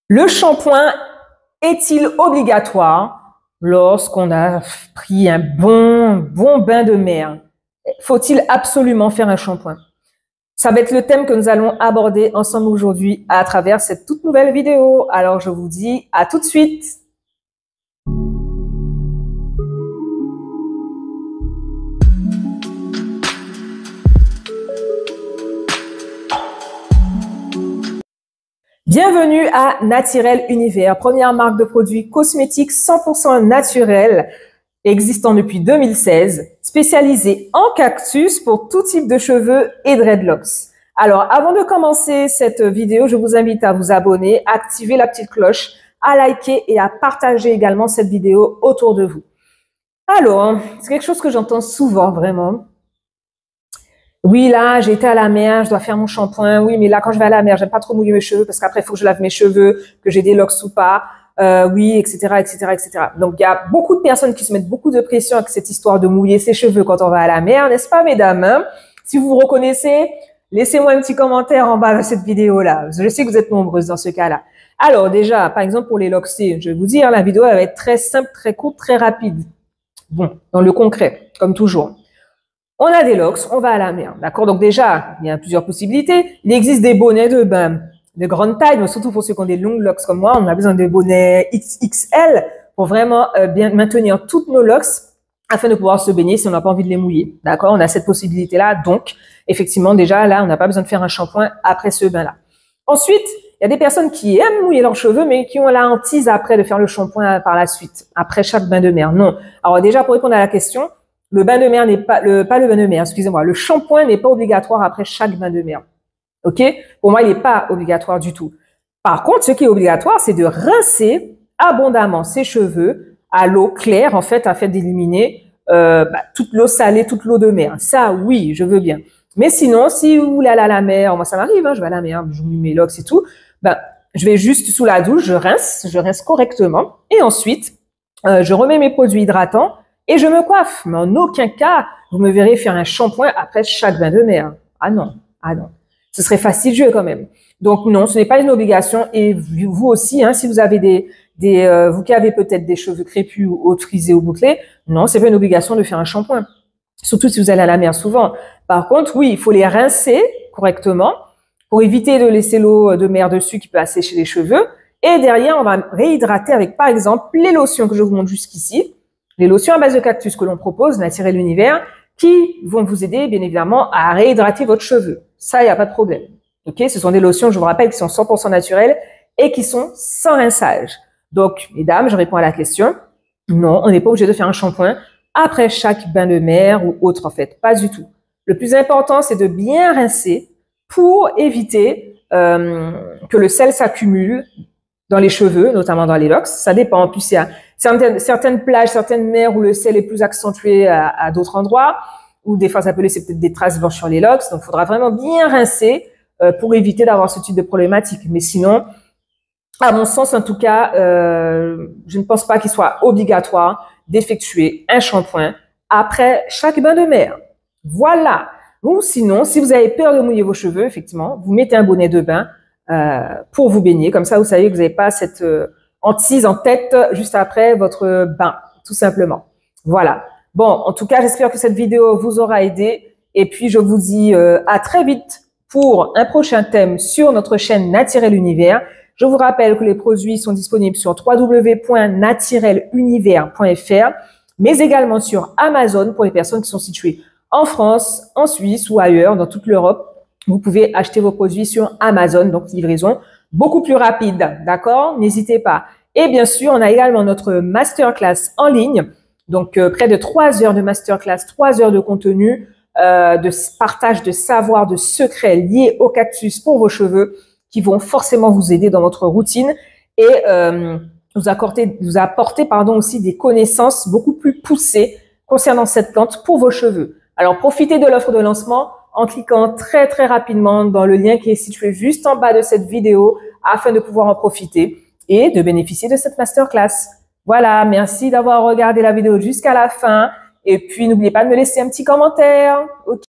Le shampoing est-il obligatoire lorsqu'on a pris un bon bain de mer? Faut-il absolument faire un shampoing? Ça va être le thème que nous allons aborder ensemble aujourd'hui à travers cette toute nouvelle vidéo. Alors je vous dis à tout de suite. Bienvenue à Naturel Univers, première marque de produits cosmétiques 100% naturels, existant depuis 2016, spécialisée en cactus pour tout type de cheveux et dreadlocks. Alors, avant de commencer cette vidéo, je vous invite à vous abonner, à activer la petite cloche, à liker et à partager également cette vidéo autour de vous. Alors, c'est quelque chose que j'entends souvent, vraiment. Oui, là, j'ai été à la mer, je dois faire mon shampoing. Oui, mais là, quand je vais à la mer, j'aime pas trop mouiller mes cheveux parce qu'après, il faut que je lave mes cheveux, que j'ai des locks ou pas. Oui, etc., etc., etc. Donc, il y a beaucoup de personnes qui se mettent beaucoup de pression avec cette histoire de mouiller ses cheveux quand on va à la mer, n'est-ce pas, mesdames, hein? Si vous vous reconnaissez, laissez-moi un petit commentaire en bas de cette vidéo-là. Je sais que vous êtes nombreuses dans ce cas-là. Alors, déjà, par exemple, pour les locks, je vais vous dire, la vidéo, elle va être très simple, très courte, très rapide. Bon, dans le concret, comme toujours. On a des locks, on va à la mer, d'accord? Donc déjà, il y a plusieurs possibilités. Il existe des bonnets de bain de grande taille, mais surtout pour ceux qui ont des longues locks comme moi, on a besoin de bonnets XXL pour vraiment bien maintenir toutes nos locks afin de pouvoir se baigner si on n'a pas envie de les mouiller, d'accord? On a cette possibilité-là, donc effectivement déjà là, on n'a pas besoin de faire un shampoing après ce bain-là. Ensuite, il y a des personnes qui aiment mouiller leurs cheveux, mais qui ont la hantise après de faire le shampoing par la suite, après chaque bain de mer. Non. Alors déjà, pour répondre à la question, le bain de mer n'est pas le bain de mer, excusez-moi. Le shampoing n'est pas obligatoire après chaque bain de mer. OK? Pour moi, il n'est pas obligatoire du tout. Par contre, ce qui est obligatoire, c'est de rincer abondamment ses cheveux à l'eau claire, en fait, afin d'éliminer toute l'eau salée, toute l'eau de mer. Ça, oui, je veux bien. Mais sinon, si vous voulez aller à la mer, moi ça m'arrive, hein, je vais à la mer, je mouille mes locks et tout, je vais juste sous la douche, je rince correctement, et ensuite, je remets mes produits hydratants, et je me coiffe. Mais en aucun cas, vous me verrez faire un shampoing après chaque bain de mer. Ah non, ah non. Ce serait fastidieux quand même. Donc non, ce n'est pas une obligation. Et vous aussi, hein, si vous avez vous qui avez peut-être des cheveux crépus ou frisés ou bouclés, non, c'est pas une obligation de faire un shampoing. Surtout si vous allez à la mer souvent. Par contre, oui, il faut les rincer correctement pour éviter de laisser l'eau de mer dessus qui peut assécher les cheveux. Et derrière, on va réhydrater avec, par exemple, les lotions que je vous montre jusqu'ici. Les lotions à base de cactus que l'on propose, Naturel Univers, qui vont vous aider, bien évidemment, à réhydrater votre cheveu. Ça, il n'y a pas de problème. Ok, ce sont des lotions, je vous rappelle, qui sont 100% naturelles et qui sont sans rinçage. Donc, mesdames, je réponds à la question. Non, on n'est pas obligé de faire un shampoing après chaque bain de mer ou autre, en fait. Pas du tout. Le plus important, c'est de bien rincer pour éviter que le sel s'accumule dans les cheveux, notamment dans les locks. Ça dépend. En plus, il y a certaines plages, certaines mers où le sel est plus accentué à d'autres endroits, ou des fois, ça peut laisser peut-être des traces blanches sur les locks. Donc, il faudra vraiment bien rincer pour éviter d'avoir ce type de problématique. Mais sinon, à mon sens, en tout cas, je ne pense pas qu'il soit obligatoire d'effectuer un shampoing après chaque bain de mer. Voilà. Ou sinon, si vous avez peur de mouiller vos cheveux, effectivement, vous mettez un bonnet de bain pour vous baigner. Comme ça, vous savez que vous n'avez pas cette hantise en tête juste après votre bain, tout simplement. Voilà. Bon, en tout cas, j'espère que cette vidéo vous aura aidé. Et puis, je vous dis à très vite pour un prochain thème sur notre chaîne Naturel Univers. Je vous rappelle que les produits sont disponibles sur www.naturelunivers.fr, mais également sur Amazon pour les personnes qui sont situées en France, en Suisse ou ailleurs, dans toute l'Europe. Vous pouvez acheter vos produits sur Amazon, donc livraison beaucoup plus rapide, d'accord? N'hésitez pas. Et bien sûr, on a également notre masterclass en ligne, donc près de 3 heures de masterclass, 3 heures de contenu, de partage de savoir, de secrets liés au cactus pour vos cheveux, qui vont forcément vous aider dans votre routine et vous apporter aussi des connaissances beaucoup plus poussées concernant cette plante pour vos cheveux. Alors, profitez de l'offre de lancement en cliquant très très rapidement dans le lien qui est situé juste en bas de cette vidéo afin de pouvoir en profiter et de bénéficier de cette masterclass. Voilà, merci d'avoir regardé la vidéo jusqu'à la fin et puis n'oubliez pas de me laisser un petit commentaire. Okay.